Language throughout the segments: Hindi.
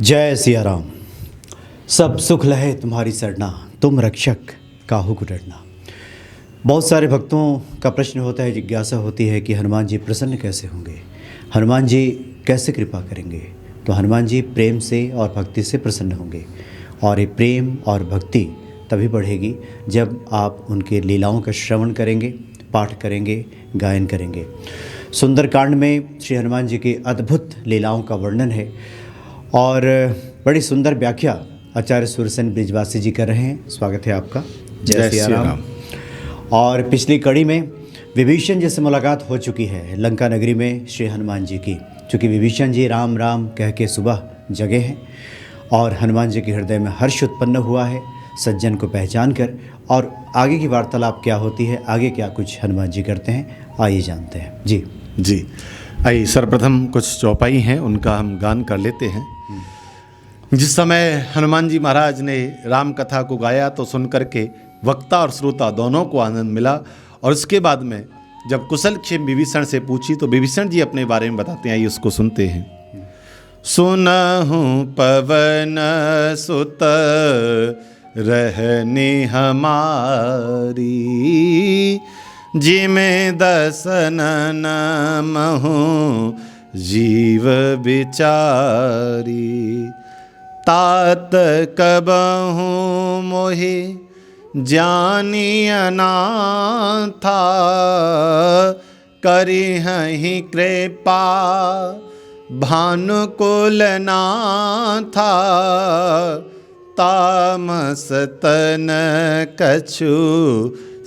जय सिया राम। सब सुख लहे तुम्हारी सरना, तुम रक्षक काहू को डरना। बहुत सारे भक्तों का प्रश्न होता है, जिज्ञासा होती है कि हनुमान जी प्रसन्न कैसे होंगे, हनुमान जी कैसे कृपा करेंगे। तो हनुमान जी प्रेम से और भक्ति से प्रसन्न होंगे, और ये प्रेम और भक्ति तभी बढ़ेगी जब आप उनके लीलाओं का श्रवण करेंगे, पाठ करेंगे, गायन करेंगे। सुंदरकांड में श्री हनुमान जी की अद्भुत लीलाओं का वर्णन है और बड़ी सुंदर व्याख्या आचार्य सूरसेन ब्रिजवासी जी कर रहे हैं। स्वागत है आपका। जय सिया राम। और पिछली कड़ी में विभीषण जी से मुलाकात हो चुकी है लंका नगरी में श्री हनुमान जी की। चूँकि विभीषण जी राम राम कह के सुबह जगे हैं और हनुमान जी के हृदय में हर्ष उत्पन्न हुआ है सज्जन को पहचान कर। और आगे की वार्तालाप क्या होती है, आगे क्या कुछ हनुमान जी करते हैं, आइए जानते हैं। जी आइए सर्वप्रथम कुछ चौपाई हैं उनका हम गान कर लेते हैं। जिस समय हनुमान जी महाराज ने राम कथा को गाया तो सुन करके वक्ता और श्रोता दोनों को आनंद मिला। और उसके बाद में जब कुशल क्षेम विभीषण से पूछी तो विभीषण जी अपने बारे में बताते हैं, आइए उसको सुनते हैं। सुनहु पवन सुत रहने हमारी, जिमें दसनन महु जीव बिचारी। तात कबहु मोहि जानिय नाथा, करिहहि कृपा भानुकुल नाथा। तामस तन कछु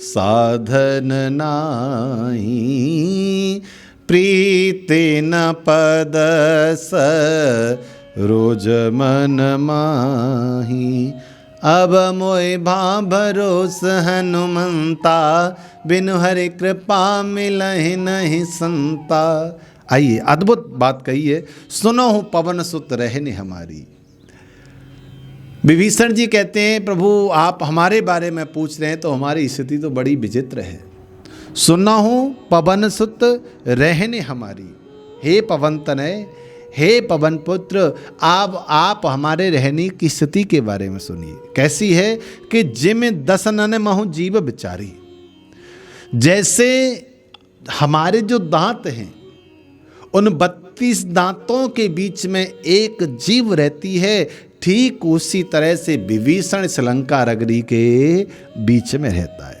साधन नाहि, प्रीति न पद रोज मन माही। अब मोहि भा भरोस हनुमंता, बिनु हरि कृपा मिलहि नहीं संता। आइए अद्भुत बात कही है, सुनो हूँ पवन सुत रहने हमारी। विभीषण जी कहते हैं प्रभु आप हमारे बारे में पूछ रहे हैं तो हमारी स्थिति तो बड़ी विचित्र है। सुना हूँ पवन सुत रहने हमारी, हे पवन तनय, हे पवन पुत्र, आप हमारे रहने की स्थिति के बारे में सुनिए। कैसी है कि जिम दसनन महु जीव बिचारी। जैसे हमारे जो दांत हैं उन 32 दांतों के बीच में एक जीव रहती है, ठीक उसी तरह से विभीषण श्रीलंका नगरी के बीच में रहता है।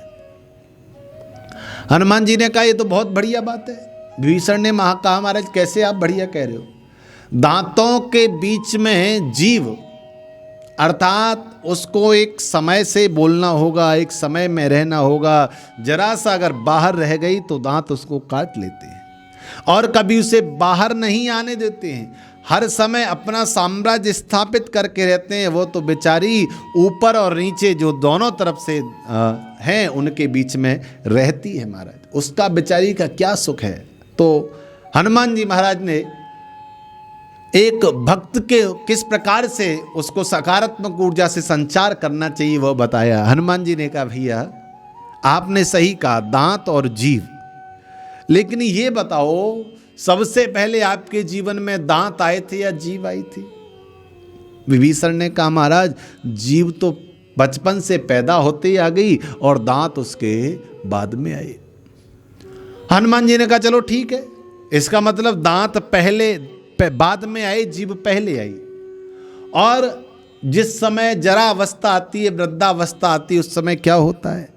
हनुमान जी ने कहा ये तो बहुत बढ़िया बात है। विभीषण ने कहा महाराज कैसे आप बढ़िया कह रहे हो। दांतों के बीच में जीव अर्थात उसको एक समय से बोलना होगा, एक समय में रहना होगा। जरा सा अगर बाहर रह गई तो दांत उसको काट लेते हैं और कभी उसे बाहर नहीं आने देते हैं। हर समय अपना साम्राज्य स्थापित करके रहते हैं। वो तो बेचारी ऊपर और नीचे जो दोनों तरफ से हैं उनके बीच में रहती है महाराज। उसका बेचारी का क्या सुख है। तो हनुमान जी महाराज ने एक भक्त के किस प्रकार से उसको सकारात्मक ऊर्जा से संचार करना चाहिए वो बताया। हनुमान जी ने कहा भैया आपने सही कहा दांत और जीव, लेकिन ये बताओ सबसे पहले आपके जीवन में दांत आए थे या जीव आई थी। विभीषण ने कहा महाराज जीव तो बचपन से पैदा होते ही आ गई और दांत उसके बाद में आए। हनुमान जी ने कहा चलो ठीक है, इसका मतलब दांत पहले बाद में आए, जीव पहले आई। और जिस समय जरा अवस्था आती है, वृद्धावस्था आती है, उस समय क्या होता है।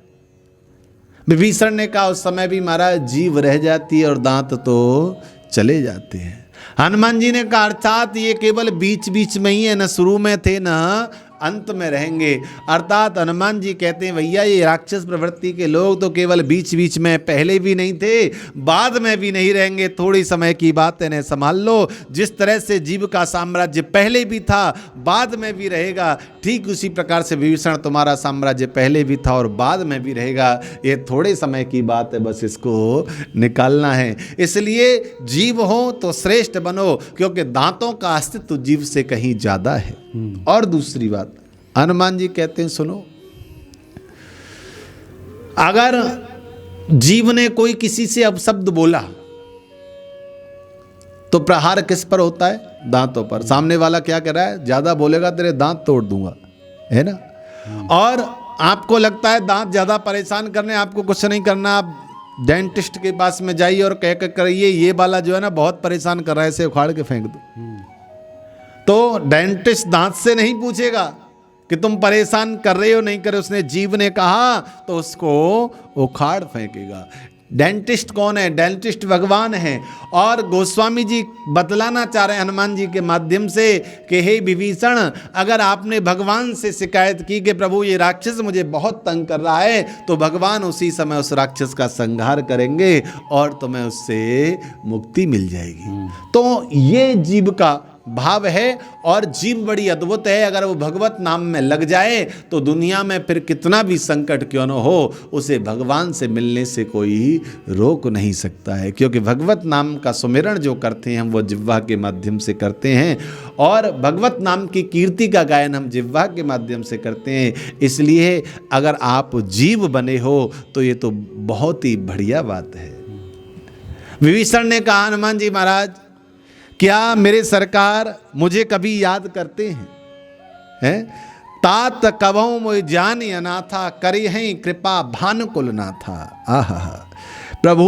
विभीषण ने कहा उस समय भी महाराज जीव रह जाती है और दांत तो चले जाते हैं। हनुमान जी ने कहा अर्थात ये केवल बीच बीच में ही है, न शुरू में थे न अंत में रहेंगे। अर्थात हनुमान जी कहते हैं भैया ये राक्षस प्रवृत्ति के लोग तो केवल बीच बीच में पहले भी नहीं थे, बाद में भी नहीं रहेंगे। थोड़ी समय की बात है, इन्हें संभाल लो। जिस तरह से जीव का साम्राज्य पहले भी था बाद में भी रहेगा, ठीक उसी प्रकार से विभीषण तुम्हारा साम्राज्य पहले भी था और बाद में भी रहेगा। ये थोड़े समय की बात है, बस इसको निकालना है। इसलिए जीव हो तो श्रेष्ठ बनो, क्योंकि दांतों का अस्तित्व जीव से कहीं ज्यादा है। और दूसरी बात हनुमान जी कहते हैं सुनो, अगर जीव ने कोई किसी से अपशब्द बोला तो प्रहार किस पर होता है? दांतों पर। सामने वाला क्या कह रहा है? ज्यादा बोलेगा तेरे दांत तोड़ दूंगा, है ना। और आपको लगता है दांत ज्यादा परेशान करने, आपको कुछ नहीं करना, आप डेंटिस्ट के पास में जाइए और कह कर करिए ये वाला जो है ना बहुत परेशान कर रहा है, इसे उखाड़ के फेंक दो। तो डेंटिस्ट दांत से नहीं पूछेगा कि तुम परेशान कर रहे हो नहीं कर रहे, उसने जीव ने कहा तो उसको उखाड़ फेंकेगा। डेंटिस्ट कौन है? डेंटिस्ट भगवान है। और गोस्वामी जी बतलाना चाह रहे हैं हनुमान जी के माध्यम से कि हे विभीषण, अगर आपने भगवान से शिकायत की कि प्रभु ये राक्षस मुझे बहुत तंग कर रहा है, तो भगवान उसी समय उस राक्षस का संहार करेंगे और तुम्हें उससे मुक्ति मिल जाएगी। तो ये जीव का भाव है। और जीव बड़ी अद्भुत है, अगर वो भगवत नाम में लग जाए तो दुनिया में फिर कितना भी संकट क्यों न हो, उसे भगवान से मिलने से कोई रोक नहीं सकता है। क्योंकि भगवत नाम का सुमिरन जो करते हैं हम वो जिह्वा के माध्यम से करते हैं, और भगवत नाम की कीर्ति का गायन हम जिह्वा के माध्यम से करते हैं। इसलिए अगर आप जीव बने हो तो ये तो बहुत ही बढ़िया बात है। विभीषण ने कहा, हनुमान जी महाराज, क्या मेरे सरकार मुझे कभी याद करते हैं? तात कबहु मोहि जानि अनाथा, करी हैं कृपा भानुकुल नाथा। आहा, प्रभु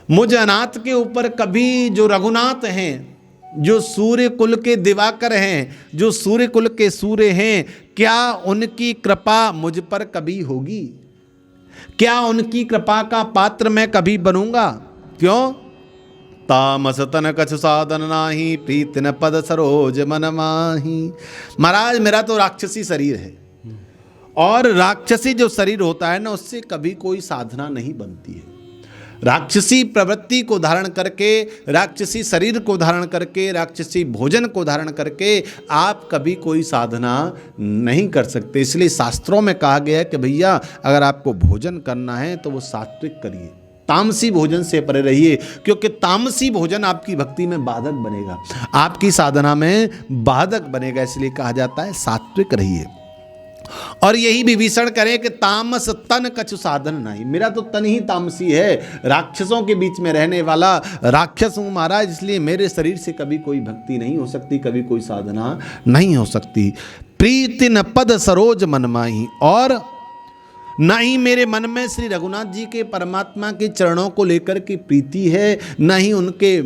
मुझ अनाथ के ऊपर कभी जो रघुनाथ हैं, जो सूर्य कुल के दिवाकर हैं, जो सूर्य कुल के सूर्य हैं, क्या उनकी कृपा मुझ पर कभी होगी? क्या उनकी कृपा का पात्र मैं कभी बनूंगा? क्यों? तामस तन कछु साधन नाही, प्रीति न पद सरोज मन माही। महाराज मेरा तो राक्षसी शरीर है, और राक्षसी जो शरीर होता है ना, उससे कभी कोई साधना नहीं बनती है। राक्षसी प्रवृत्ति को धारण करके, राक्षसी शरीर को धारण करके, राक्षसी भोजन को धारण करके आप कभी कोई साधना नहीं कर सकते। इसलिए शास्त्रों में कहा गया है कि भैया अगर आपको भोजन करना है तो वो सात्विक करिए, तामसी भोजन से परे रहिए, क्योंकि तामसी भोजन आपकी भक्ति में बाधक बनेगा, आपकी साधना में बाधक बनेगा। इसलिए कहा जाता है सात्विक रहिए। और यही विभीषण करे कि तामस तन कछु साधन नहीं, मेरा तो तन ही तामसी है, राक्षसों के बीच में रहने वाला राक्षस हूं महाराज, इसलिए मेरे शरीर से कभी कोई भक्ति नहीं हो सकती, कभी कोई साधना नहीं हो सकती। प्रीति न पद सरोज मन माही, और न ही मेरे मन में श्री रघुनाथ जी के परमात्मा के चरणों को लेकर के प्रीति है, न ही उनके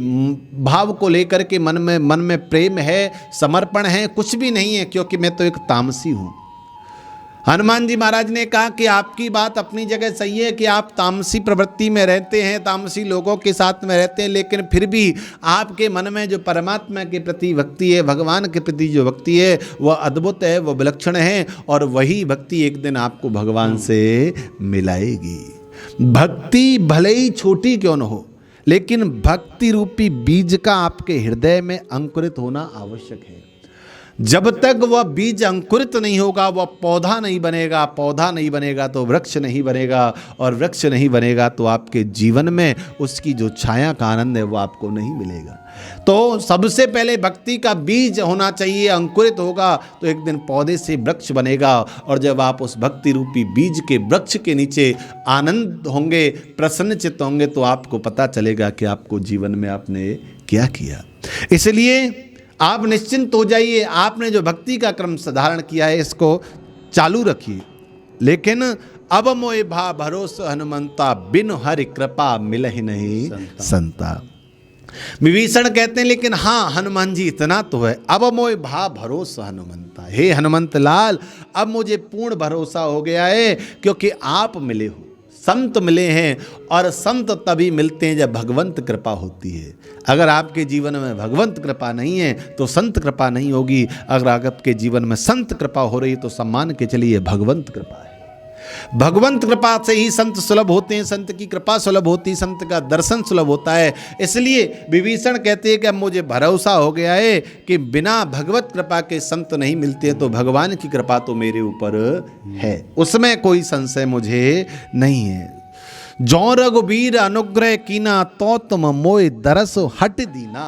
भाव को लेकर के मन में प्रेम है, समर्पण है, कुछ भी नहीं है, क्योंकि मैं तो एक तामसी हूँ। हनुमान जी महाराज ने कहा कि आपकी बात अपनी जगह सही है कि आप तामसी प्रवृत्ति में रहते हैं, तामसी लोगों के साथ में रहते हैं, लेकिन फिर भी आपके मन में जो परमात्मा के प्रति भक्ति है, भगवान के प्रति जो भक्ति है, वह अद्भुत है, वह विलक्षण है, और वही भक्ति एक दिन आपको भगवान से मिलाएगी। भक्ति भले ही छोटी क्यों न हो, लेकिन भक्ति रूपी बीज का आपके हृदय में अंकुरित होना आवश्यक है। जब तक वह बीज अंकुरित नहीं होगा वह पौधा नहीं बनेगा, पौधा नहीं बनेगा तो वृक्ष नहीं बनेगा, और वृक्ष नहीं बनेगा तो आपके जीवन में उसकी जो छाया का आनंद है वो आपको नहीं मिलेगा। तो सबसे पहले भक्ति का बीज होना चाहिए, अंकुरित होगा तो एक दिन पौधे से वृक्ष बनेगा, और जब आप उस भक्ति रूपी बीज के वृक्ष के नीचे आनंद होंगे, प्रसन्नचित्त होंगे, तो आपको पता चलेगा कि आपको जीवन में आपने क्या किया। इसलिए आप निश्चिंत हो जाइए, आपने जो भक्ति का क्रम धारण किया है इसको चालू रखिए। लेकिन अब मोए भा भरोसा हनुमंता, बिन हरि कृपा मिलहि नहीं संता। विभीषण कहते हैं लेकिन हाँ हनुमान जी इतना तो है, अब मोए भा भरोसा हनुमंता, हे हनुमंत लाल अब मुझे पूर्ण भरोसा हो गया है, क्योंकि आप मिले हो, संत मिले हैं, और संत तभी मिलते हैं जब भगवंत कृपा होती है। अगर आपके जीवन में भगवंत कृपा नहीं है तो संत कृपा नहीं होगी। अगर आपके जीवन में संत कृपा हो रही है तो सम्मान के चलिए भगवंत कृपा है। भगवंत कृपा से ही संत सुलभ होते हैं, संत की कृपा सुलभ होती है, संत का दर्शन सुलभ होता है। इसलिए विभीषण कहते हैं कि अब मुझे भरोसा हो गया है कि बिना भगवत कृपा के संत नहीं मिलते हैं, तो भगवान की कृपा तो मेरे ऊपर है, उसमें कोई संशय मुझे नहीं है। जौ रघुबीर अनुग्रह कीना, तो तुम मोय दरस हट दीना।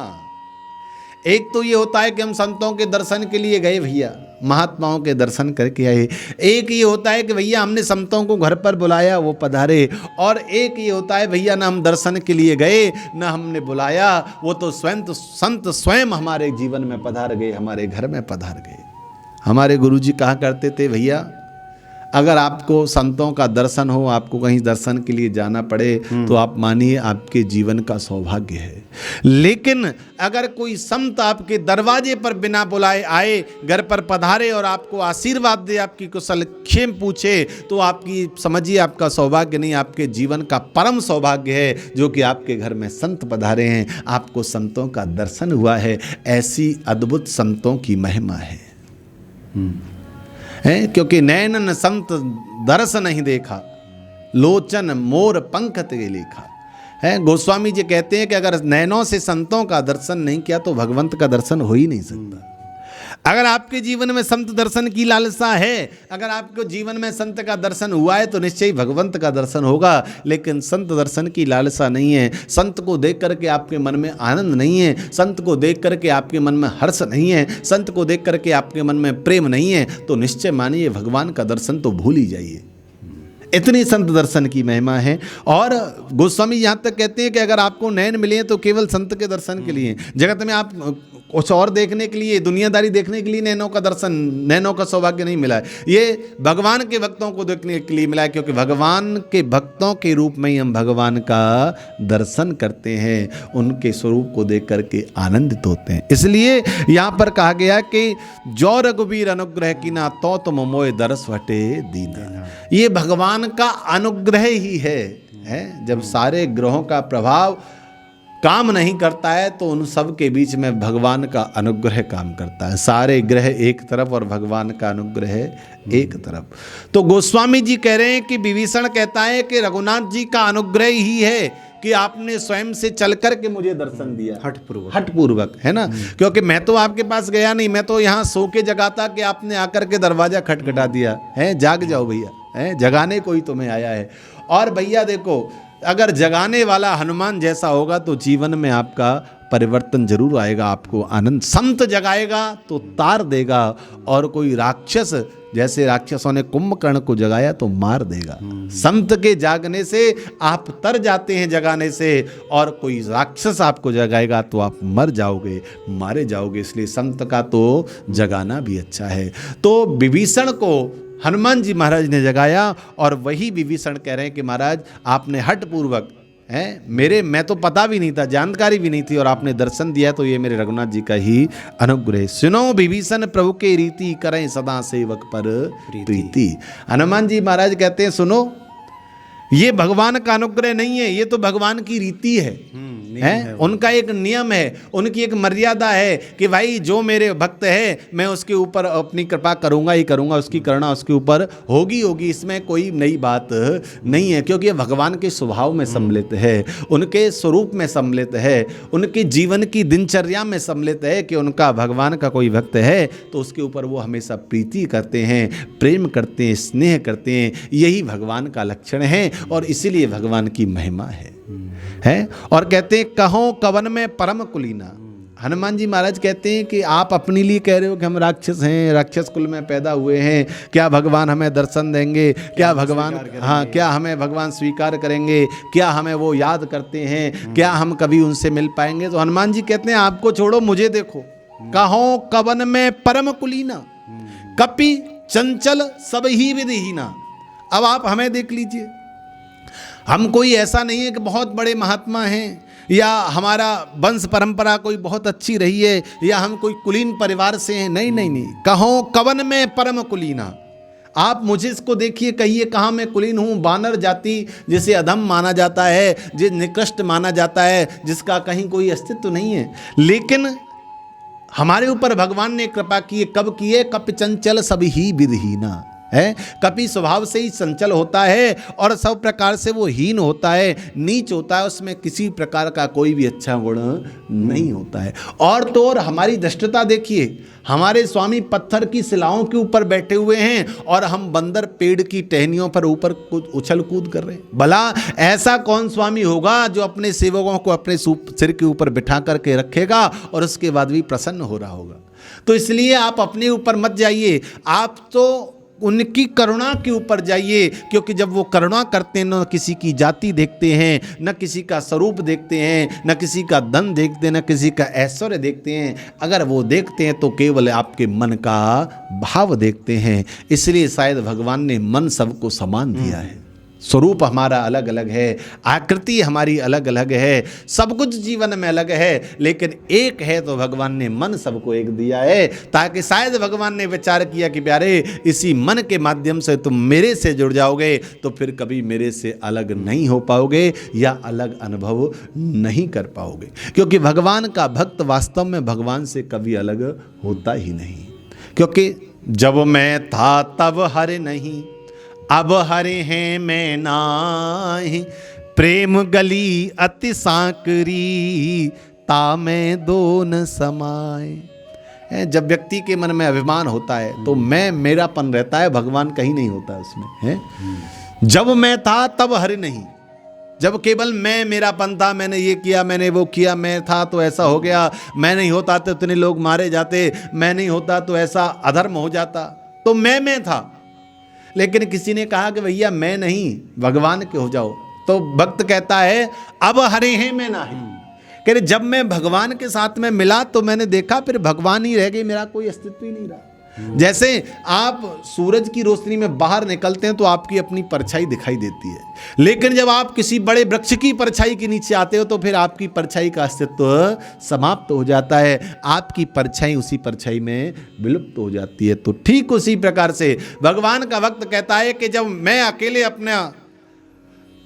एक तो ये होता है कि हम संतों के दर्शन के लिए गए भैया, महात्माओं के दर्शन करके आए। एक ये होता है कि भैया हमने संतों को घर पर बुलाया, वो पधारे, और एक ये होता है भैया ना हम दर्शन के लिए गए ना हमने बुलाया, वो तो संत स्वयं हमारे जीवन में पधार गए, हमारे घर में पधार गए। हमारे गुरुजी कहा करते थे, भैया अगर आपको संतों का दर्शन हो, आपको कहीं दर्शन के लिए जाना पड़े तो आप मानिए आपके जीवन का सौभाग्य है। लेकिन अगर कोई संत आपके दरवाजे पर बिना बुलाए आए, घर पर पधारे और आपको आशीर्वाद दे, आपकी कुशल क्षेम पूछे, तो आपकी समझिए आपका सौभाग्य नहीं, आपके जीवन का परम सौभाग्य है जो कि आपके घर में संत पधारे हैं, आपको संतों का दर्शन हुआ है। ऐसी अद्भुत संतों की महिमा है। क्योंकि नैनन संत दरस नहीं देखा, लोचन मोर पंख ते लेखा। है गोस्वामी जी कहते हैं कि अगर नैनों से संतों का दर्शन नहीं किया तो भगवंत का दर्शन हो ही नहीं सकता। अगर आपके जीवन में संत दर्शन की लालसा है, अगर आपको जीवन में संत का दर्शन हुआ है तो निश्चय ही भगवंत का दर्शन होगा। लेकिन संत दर्शन की लालसा नहीं है, संत को देख करके आपके मन में आनंद नहीं है, संत को देख करके आपके मन में हर्ष नहीं है, संत को देख करके आपके मन में प्रेम नहीं है, तो निश्चय मानिए भगवान का दर्शन तो भूल ही जाइए। इतनी संत दर्शन की महिमा है। और गोस्वामी यहाँ तक कहते हैं कि अगर आपको नैन मिले तो केवल संत के दर्शन के लिए, जगत में आप कुछ और देखने के लिए, दुनियादारी देखने के लिए नैनों का दर्शन, नैनों का सौभाग्य नहीं मिला है। ये भगवान के भक्तों को देखने के लिए मिला है, क्योंकि भगवान के भक्तों के रूप में ही हम भगवान का दर्शन करते हैं, उनके स्वरूप को देख करके आनंदित होते हैं। इसलिए यहाँ पर कहा गया कि जो रघुबीर अनुग्रह की ना तो तुम मोय दरस हटे दीना। ये भगवान का अनुग्रह ही है। जब सारे ग्रहों का प्रभाव काम नहीं करता है तो उन सब के बीच में भगवान का अनुग्रह काम करता है। सारे ग्रह एक तरफ और भगवान का अनुग्रह एक तरफ। तो गोस्वामी जी कह रहे हैं कि विभीषण कहता है कि रघुनाथ जी का अनुग्रह ही है कि आपने स्वयं से चल कर के मुझे दर्शन दिया, हठपूर्वक, है ना। क्योंकि मैं तो आपके पास गया नहीं, मैं तो यहाँ सो के जगाता कि आपने आकर के दरवाजा खटखटा दिया है, जाग जाओ भैया, है जगाने कोई तुम्हें आया है। और भैया देखो, अगर जगाने वाला हनुमान जैसा होगा तो जीवन में आपका परिवर्तन जरूर आएगा, आपको आनंद। संत जगाएगा तो तार देगा, और कोई राक्षस, जैसे राक्षसों ने कुंभकर्ण को जगाया तो मार देगा। संत के जागने से आप तर जाते हैं जगाने से, और कोई राक्षस आपको जगाएगा तो आप मर जाओगे, मारे जाओगे। इसलिए संत का तो जगाना भी अच्छा है। तो विभीषण को हनुमान जी महाराज ने जगाया, और वही विभीषण कह रहे हैं कि महाराज आपने हठपूर्वक, मैं तो पता भी नहीं था, जानकारी भी नहीं थी, और आपने दर्शन दिया, तो ये मेरे रघुनाथ जी का ही अनुग्रह। सुनो विभीषण प्रभु के रीति, करें सदा सेवक पर प्रीति। हनुमान जी महाराज कहते हैं सुनो, ये भगवान का अनुग्रह नहीं है, ये तो भगवान की रीति है। उनका एक नियम है, उनकी एक मर्यादा है कि भाई जो मेरे भक्त है मैं उसके ऊपर अपनी कृपा करूंगा ही करूंगा, उसकी करुणा उसके ऊपर होगी। इसमें कोई नई बात नहीं है, क्योंकि ये भगवान के स्वभाव में सम्मिलित है, उनके स्वरूप में सम्मिलित है, उनके जीवन की दिनचर्या में सम्मिलित है कि उनका भगवान का कोई भक्त है तो उसके ऊपर वो हमेशा प्रीति करते हैं, प्रेम करते हैं, स्नेह करते हैं। यही भगवान का लक्षण है, और इसीलिए भगवान की महिमा है। और कहते हैं कहो कवन में परम कुलीना। हनुमान जी महाराज कहते हैं कि आप अपने लिए कह रहे हो कि हम राक्षस हैं, राक्षस कुल में पैदा हुए हैं, क्या भगवान हमें दर्शन देंगे, क्या भगवान, हाँ, क्या हमें भगवान स्वीकार करेंगे, क्या हमें वो याद करते हैं, क्या हम कभी उनसे मिल पाएंगे। तो हनुमान जी कहते हैं आपको छोड़ो, मुझे देखो। कहो कवन में परम कुलीना, कपि चंचल सब ही विधिहीना। अब आप हमें देख लीजिए, हम कोई ऐसा नहीं है कि बहुत बड़े महात्मा हैं, या हमारा वंश परंपरा कोई बहुत अच्छी रही है, या हम कोई कुलीन परिवार से हैं। नहीं नहीं नहीं, कहो कवन में परम कुलीना। आप मुझे इसको देखिए, कहिए कहाँ मैं कुलीन हूँ। बानर जाति जिसे अधम माना जाता है, जिस निकृष्ट माना जाता है, जिसका कहीं कोई अस्तित्व नहीं है, लेकिन हमारे ऊपर भगवान ने कृपा की है। कब की है? कप चंचल सब ही विधिहीना। है। कपि स्वभाव से ही चंचल होता है और सब प्रकार से वो हीन होता है, नीच होता है, उसमें किसी प्रकार का कोई भी अच्छा गुण नहीं होता है। और तो और हमारी दृष्टता देखिए, हमारे स्वामी पत्थर की शिलाओं के ऊपर बैठे हुए हैं और हम बंदर पेड़ की टहनियों पर ऊपर कुछ उछल कूद कर रहे हैं। भला ऐसा कौन स्वामी होगा जो अपने सेवकों को अपने सिर के ऊपर बिठा करके रखेगा और उसके बाद भी प्रसन्न हो रहा होगा। तो इसलिए आप अपने ऊपर मत जाइए, आप तो उनकी करुणा के ऊपर जाइए, क्योंकि जब वो करुणा करते हैं न किसी की जाति देखते हैं, न किसी का स्वरूप देखते हैं, न किसी का धन देखते हैं, न किसी का ऐश्वर्य देखते हैं। अगर वो देखते हैं तो केवल आपके मन का भाव देखते हैं। इसलिए शायद भगवान ने मन सबको समान दिया है। स्वरूप हमारा अलग अलग है, आकृति हमारी अलग अलग है, सब कुछ जीवन में अलग है, लेकिन एक है तो भगवान ने मन सबको एक दिया है, ताकि शायद भगवान ने विचार किया कि प्यारे इसी मन के माध्यम से तुम मेरे से जुड़ जाओगे तो फिर कभी मेरे से अलग नहीं हो पाओगे या अलग अनुभव नहीं कर पाओगे। क्योंकि भगवान का भक्त वास्तव में भगवान से कभी अलग होता ही नहीं। क्योंकि जब मैं था तब हरे नहीं, अब हरे हैं मैं नाही, प्रेम गली अति सांकरी, ता मैं दो न समाए। जब व्यक्ति के मन में अभिमान होता है तो मैं मेरापन रहता है, भगवान कहीं नहीं होता उसमें है। जब मैं था तब हरे नहीं, जब केवल मैं मेरापन था, मैंने ये किया, मैंने वो किया, मैं था तो ऐसा हो गया, मैं नहीं होता तो इतने लोग मारे जाते, मैं नहीं होता तो ऐसा अधर्म हो जाता, तो मैं था। लेकिन किसी ने कहा कि भैया मैं नहीं, भगवान के हो जाओ, तो भक्त कहता है अब हरे हैं मैं नाही। कह रहे जब मैं भगवान के साथ में मिला तो मैंने देखा फिर भगवान ही रह गए, मेरा कोई अस्तित्व ही नहीं रहा। जैसे आप सूरज की रोशनी में बाहर निकलते हैं तो आपकी अपनी परछाई दिखाई देती है, लेकिन जब आप किसी बड़े वृक्ष की परछाई के नीचे आते हो तो फिर आपकी परछाई का अस्तित्व समाप्त हो जाता है, आपकी परछाई उसी परछाई में विलुप्त हो जाती है। तो ठीक उसी प्रकार से भगवान का भक्त कहता है कि जब मैं अकेले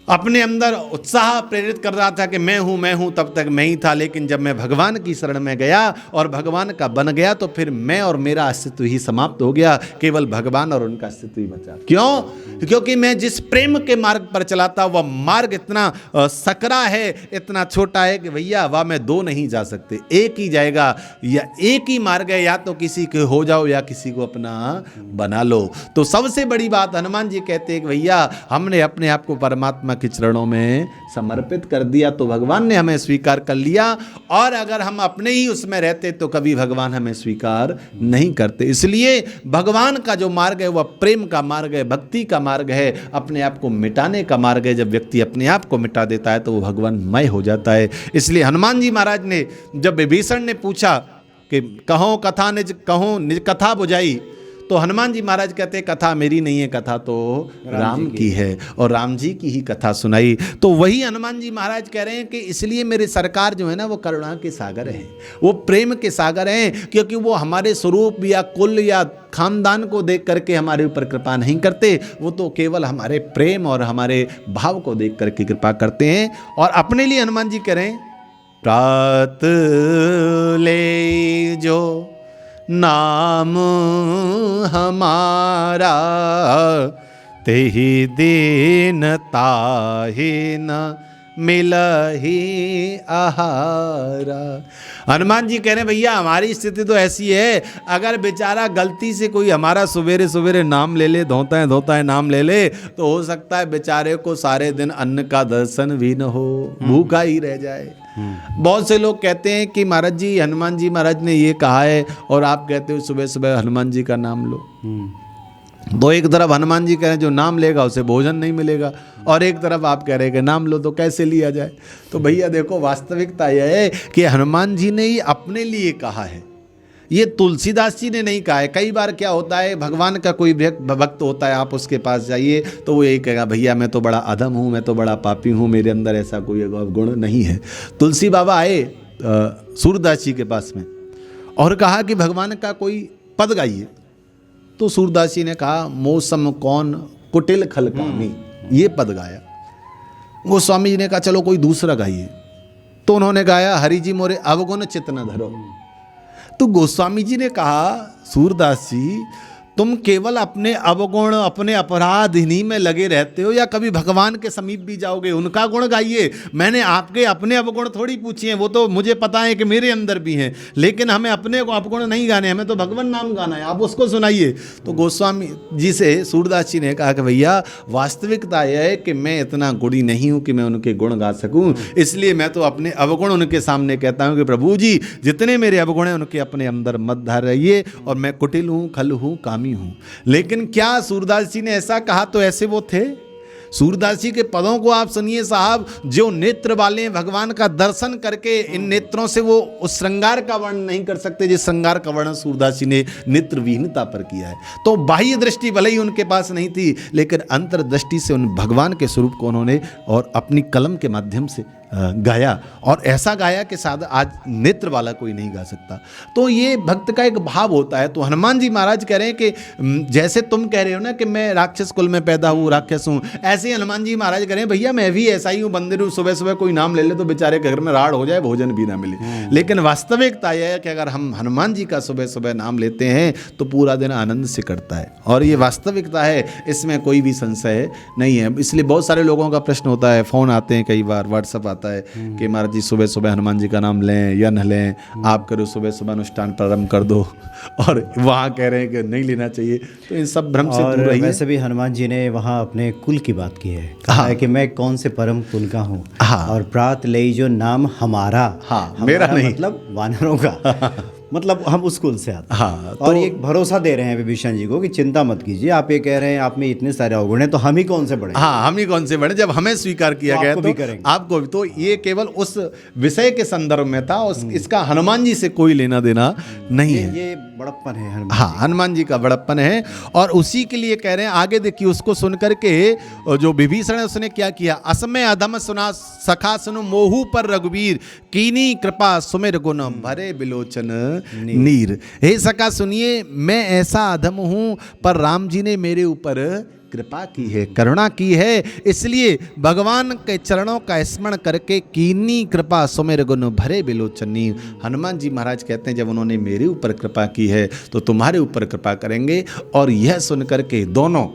अपने अंदर उत्साह प्रेरित कर रहा था कि मैं हूँ, तब तक मैं ही था, लेकिन जब मैं भगवान की शरण में गया और भगवान का बन गया तो फिर मैं और मेरा अस्तित्व ही समाप्त हो गया, केवल भगवान और उनका अस्तित्व ही बचा। क्यों? क्योंकि मैं जिस प्रेम के मार्ग पर चला था वह मार्ग इतना सकरा है, इतना छोटा है कि भैया वह मैं दो नहीं जा सकते, एक ही जाएगा, या एक ही मार्ग है, या तो किसी के हो जाओ या किसी को अपना बना लो। तो सबसे बड़ी बात हनुमान जी कहते हैं कि भैया हमने अपने आप को परमात्मा के चरणों में समर्पित कर दिया तो भगवान ने हमें स्वीकार कर लिया, और अगर हम अपने ही उसमें रहते तो कभी भगवान हमें स्वीकार नहीं करते। इसलिए भगवान का जो मार्ग है वह प्रेम का मार्ग है, भक्ति का मार्ग है, अपने आप को मिटाने का मार्ग है। जब व्यक्ति अपने आप को मिटा देता है तो वो भगवानमय हो जाता है। इसलिए हनुमान जी महाराज ने जब विभीषण ने पूछा कि कहो कथा निज कथा बुझाई, तो हनुमान जी महाराज कहते कथा मेरी नहीं है, कथा तो राम की है, और राम जी की ही कथा सुनाई। तो वही हनुमान जी महाराज कह रहे हैं कि इसलिए मेरे सरकार जो है ना वो करुणा के सागर हैं, वो प्रेम के सागर हैं, क्योंकि वो हमारे स्वरूप या कुल या खानदान को देख करके हमारे ऊपर कृपा नहीं करते, वो तो केवल हमारे प्रेम और हमारे भाव को देख करके कृपा करते हैं। और अपने लिए हनुमान जी कह रहे हैं प्रात ले जो नाम हमारा, तेहि दीन ताहि न मिलहि आहारा। हनुमान जी कह रहे हैं भैया हमारी स्थिति तो ऐसी है, अगर बेचारा गलती से कोई हमारा सवेरे सवेरे नाम ले ले, धोता है नाम ले ले, तो हो सकता है बेचारे को सारे दिन अन्न का दर्शन भी न हो, भूखा ही रह जाए। बहुत से लोग कहते हैं कि महाराज जी हनुमान जी महाराज ने ये कहा है और आप कहते हो सुबह सुबह हनुमान जी का नाम लो। तो एक तरफ हनुमान जी कह रहे हैं जो नाम लेगा उसे भोजन नहीं मिलेगा, और एक तरफ आप कह रहे हैं कि नाम लो तो कैसे लिया जाए। तो भैया देखो वास्तविकता यह है कि हनुमान जी ने ही अपने लिए कहा है, ये तुलसीदास जी ने नहीं कहा है। कई बार क्या होता है भगवान का कोई भक्त होता है, आप उसके पास जाइए तो वो यही कहेगा भैया मैं तो बड़ा अधम हूँ, मैं तो बड़ा पापी हूँ, मेरे अंदर ऐसा कोई गुण नहीं है। तुलसी बाबा आए सूरदास जी के पास में और कहा कि भगवान का कोई पद गाइए, तो सूरदास जी ने कहा मौसम कौन कुटिल खलकानी, ये पद गाया। गोस्वामी जी ने कहा चलो कोई दूसरा गाइए, तो उन्होंने गाया हरि जी मोरे अवगुण चित न धरो। तो गोस्वामी जी ने कहा सूरदास जी तुम केवल अपने अवगुण, अपने अपराध इन्हीं में लगे रहते हो, या कभी भगवान के समीप भी जाओगे? उनका गुण गाइए। मैंने आपके अपने अवगुण थोड़ी पूछे हैं, वो तो मुझे पता है कि मेरे अंदर भी हैं, लेकिन हमें अपने अवगुण नहीं गाने, हमें तो भगवान नाम गाना है, आप उसको सुनाइए। तो गोस्वामी जी से सूरदास जी ने कहा कि भैया वास्तविकता यह है कि मैं इतना गुणी नहीं हूं कि मैं उनके गुण गा सकूं, इसलिए मैं तो अपने अवगुण उनके सामने कहता हूं कि प्रभु जी जितने मेरे अवगुण हैं उनके अपने अंदर मत धार रहिए, और मैं कुटिल हूं, खल हूं, कामी हूं। लेकिन क्या सूरदास जी ने ऐसा कहा तो ऐसे वो थे? सूरदास जी के पदों को आप सुनिए साहब, जो नेत्र वाले हैं भगवान का दर्शन करके इन नेत्रों से वो उस श्रृंगार का वर्णन नहीं कर सकते जिस श्रृंगार का वर्णन सूरदास जी ने नेत्र विहीनता पर किया है। तो बाह्य दृष्टि भले ही उनके पास नहीं थी, लेकिन अंतर्दृष्टि से उन भगवान के स्वरूप को उन्होंने और अपनी कलम के माध्यम से गाया, और ऐसा गाया कि शायद आज नेत्र वाला कोई नहीं गा सकता। तो ये भक्त का एक भाव होता है। तो हनुमान जी महाराज कह रहे हैं कि जैसे तुम कह रहे हो ना कि मैं राक्षस कुल में पैदा हूँ, राक्षस हूँ, ऐसे ही हनुमान जी महाराज कह रहे हैं भैया मैं भी ऐसा ही हूँ, बंदर हूँ। सुबह सुबह कोई नाम ले ले तो बेचारे के घर में राड़ हो जाए, भोजन भी ना मिले। लेकिन वास्तविकता यह है कि अगर हम हनुमान जी का सुबह सुबह नाम लेते हैं तो पूरा दिन आनंद से कटता है, और ये वास्तविकता है, इसमें कोई भी संशय नहीं है। इसलिए बहुत सारे लोगों का प्रश्न होता है, फ़ोन आते हैं, कई बार व्हाट्सअप आता है कि महाराज जी सुबह सुबह हनुमान जी का नाम लें या न लें, आप करो सुबह सुबह अनुष्ठान प्रारंभ कर दो, और वहाँ कह रहे हैं कि नहीं लेना चाहिए। तो इन सब भ्रम से दूर रहिए। वैसे भी हनुमान जी ने वहाँ अपने कुल की बात की है, कहा है कि मैं कौन से परम कुल का हूँ, और प्रात ले जो नाम हमारा, मेरा नहीं, मतलब वानरों का मतलब हम उस कुल से आते हैं। और एक भरोसा दे रहे हैं विभीषण जी को कि चिंता मत कीजिए, आप ये कह रहे हैं आप में इतने सारे अवगुण हैं, तो हम ही कौन से बढ़े? हम ही कौन से बढ़े? जब हमें स्वीकार किया गया तो आपको भी। तो ये केवल उस विषय के संदर्भ में था, इसका हनुमान जी से कोई लेना देना नहीं है। ये बड़प्पन है हनुमान जी का बड़प्पन है, और उसी के लिए कह रहे हैं। आगे देखिए, उसको सुनकर के जो विभीषण है उसने क्या किया? असमय अधम सुना सखा सुनु मोहू पर रघुवीर, कीनी कृपा सुमिर गुण भरे बिलोचन नीर। हे सखा सुनिए, मैं ऐसा अधम हूं, पर राम जी ने मेरे ऊपर कृपा की है, करुणा की है, इसलिए भगवान के चरणों का स्मरण करके कीनी कृपा सुमिर गुण भरे बिलोचन नीर। हनुमान जी महाराज कहते हैं जब उन्होंने मेरे ऊपर कृपा की है तो तुम्हारे ऊपर कृपा करेंगे। और यह सुनकर के दोनों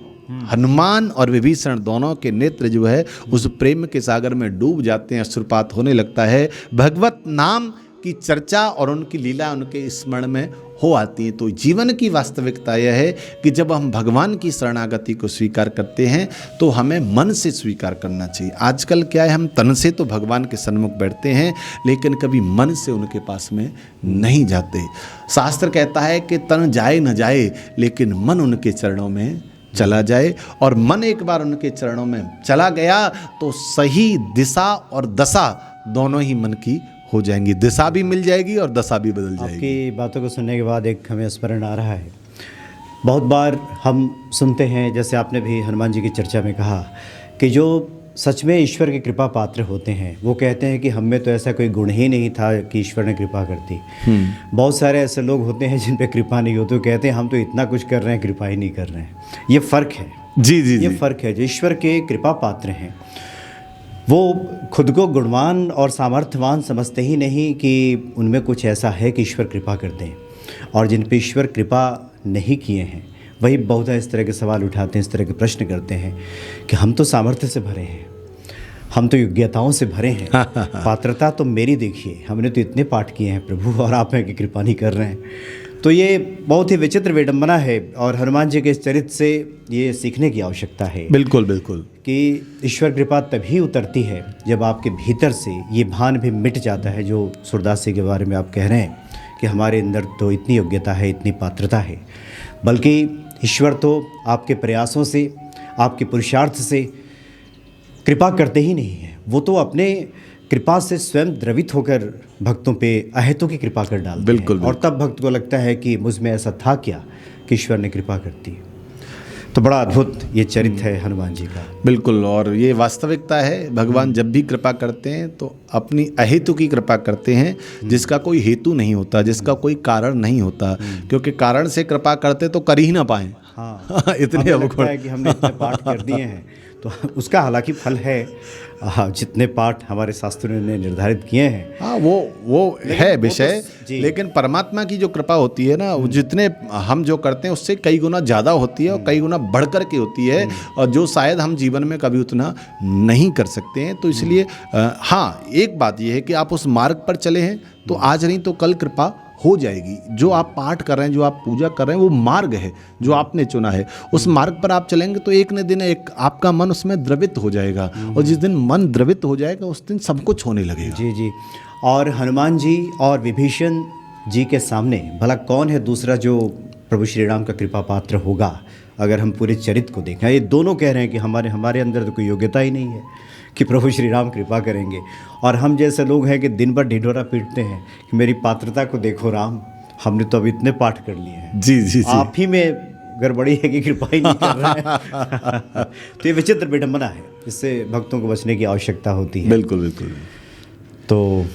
हनुमान और विभीषण दोनों के नेत्र जो है उस प्रेम के सागर में डूब जाते हैं, अश्रुपात होने लगता है। भगवत नाम की चर्चा और उनकी लीला उनके स्मरण में हो आती है। तो जीवन की वास्तविकता यह है कि जब हम भगवान की शरणागति को स्वीकार करते हैं तो हमें मन से स्वीकार करना चाहिए। आजकल क्या है, हम तन से तो भगवान के सन्मुख बैठते हैं, लेकिन कभी मन से उनके पास में नहीं जाते। शास्त्र कहता है कि तन जाए न जाए, लेकिन मन उनके चरणों में चला जाए। और मन एक बार उनके चरणों में चला गया तो सही दिशा और दशा दोनों ही मन की हो जाएंगी। दिशा भी मिल जाएगी और दशा भी बदल जाएगी। आपकी बातों को सुनने के बाद एक हमें स्मरण आ रहा है, बहुत बार हम सुनते हैं, जैसे आपने भी हनुमान जी की चर्चा में कहा कि जो सच में ईश्वर की कृपा पात्र होते हैं वो कहते हैं कि हम में तो ऐसा कोई गुण ही नहीं था कि ईश्वर ने कृपा कर दी। बहुत सारे ऐसे लोग होते हैं जिन पे कृपा नहीं होती, तो कहते हैं हम तो इतना कुछ कर रहे हैं, कृपा ही नहीं कर रहे हैं। ये फ़र्क है जी जी, ये फ़र्क है। जो ईश्वर के कृपा पात्र हैं वो खुद को गुणवान और सामर्थ्यवान समझते ही नहीं कि उनमें कुछ ऐसा है कि ईश्वर कृपा करते हैं, और जिन पे ईश्वर कृपा नहीं किए हैं वही बहुत इस तरह के सवाल उठाते हैं, इस तरह के प्रश्न करते हैं कि हम तो सामर्थ्य से भरे हैं, हम तो योग्यताओं से भरे हैं, पात्रता तो मेरी देखिए, हमने तो इतने पाठ किए हैं प्रभु, और आप हैं कि कृपा नहीं कर रहे हैं। तो ये बहुत ही विचित्र विडंबना है, और हनुमान जी के इस चरित्र से ये सीखने की आवश्यकता है। बिल्कुल बिल्कुल, कि ईश्वर कृपा तभी उतरती है जब आपके भीतर से ये भान भी मिट जाता है, जो सूरदास जी के बारे में आप कह रहे हैं कि हमारे अंदर तो इतनी योग्यता है, इतनी पात्रता है, बल्कि ईश्वर तो आपके प्रयासों से, आपके पुरुषार्थ से कृपा करते ही नहीं है, वो तो अपने कृपा से स्वयं द्रवित होकर भक्तों पे अहेतु की कृपा कर डालते हैं। बिल्कुल। और तब भक्त को लगता है कि मुझ में ऐसा था क्या कि ईश्वर ने कृपा करती। तो बड़ा अद्भुत ये चरित्र है हनुमान जी का। बिल्कुल, और ये वास्तविकता है, भगवान जब भी कृपा करते हैं तो अपनी अहेतु की कृपा करते हैं, जिसका कोई हेतु नहीं होता, जिसका कोई कारण नहीं होता, क्योंकि कारण से कृपा करते तो कर ही ना पाए। हाँ, इतने लगता है कि हमने इतने पाठ कर दिए हैं तो उसका हालांकि फल है, जितने पाठ हमारे शास्त्रों ने निर्धारित किए हैं। हाँ, वो है विषय, जी। लेकिन परमात्मा की जो कृपा होती है ना, वो जितने हम जो करते हैं उससे कई गुना ज़्यादा होती है और कई गुना बढ़ कर के होती है, और जो शायद हम जीवन में कभी उतना नहीं कर सकते हैं। तो इसलिए हाँ, एक बात यह है कि आप उस मार्ग पर चले हैं तो आज नहीं तो कल कृपा हो जाएगी। जो आप पाठ कर रहे हैं, जो आप पूजा कर रहे हैं, वो मार्ग है जो आपने चुना है। उस मार्ग पर आप चलेंगे तो एक न दिन एक आपका मन उसमें द्रवित हो जाएगा, और जिस दिन मन द्रवित हो जाएगा उस दिन सब कुछ होने लगेगा। जी जी। और हनुमान जी और विभीषण जी के सामने भला कौन है दूसरा जो प्रभु श्री राम का कृपा पात्र होगा? अगर हम पूरे चरित्र को देखें, ये दोनों कह रहे हैं कि हमारे अंदर तो कोई योग्यता ही नहीं है कि प्रभु श्री राम कृपा करेंगे, और हम जैसे लोग हैं कि दिन भर ढिढोरा पीटते हैं कि मेरी पात्रता को देखो राम, हमने तो अब इतने पाठ कर लिए हैं। जी जी जी। आप ही में गड़बड़ी है कि कृपा ही नहीं कर रहे हैं। तो ये विचित्र विडंबना है, इससे भक्तों को बचने की आवश्यकता होती है। बिल्कुल बिल्कुल। तो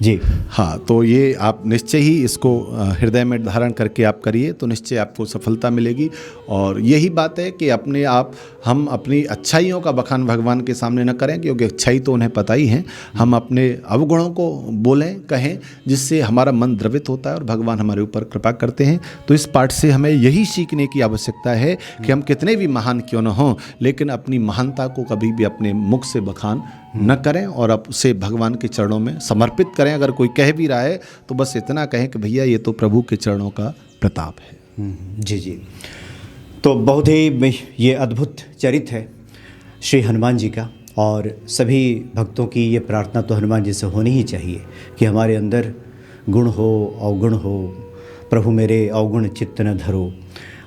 जी हाँ, तो ये आप निश्चय ही इसको हृदय में धारण करके आप करिए तो निश्चय आपको सफलता मिलेगी। और यही बात है कि हम अपनी अच्छाइयों का बखान भगवान के सामने न करें, क्योंकि अच्छाई तो उन्हें पता ही है। हम अपने अवगुणों को बोलें, कहें, जिससे हमारा मन द्रवित होता है और भगवान हमारे ऊपर कृपा करते हैं। तो इस पाठ से हमें यही सीखने की आवश्यकता है कि हम कितने भी महान क्यों न हों, लेकिन अपनी महानता को कभी भी अपने मुख से बखान न करें और अब उसे भगवान के चरणों में समर्पित करें। अगर कोई कह भी रहा है तो बस इतना कहें कि भैया ये तो प्रभु के चरणों का प्रताप है। जी जी। तो बहुत ही ये अद्भुत चरित्र है श्री हनुमान जी का, और सभी भक्तों की ये प्रार्थना तो हनुमान जी से होनी ही चाहिए कि हमारे अंदर गुण हो, अवगुण हो, प्रभु मेरे अवगुण चित्त न धरो,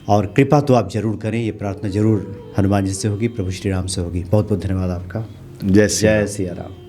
और कृपा तो आप जरूर करें। ये प्रार्थना जरूर हनुमान जी से होगी, प्रभु श्री राम से होगी। बहुत बहुत धन्यवाद आपका। जय जय सिया राम।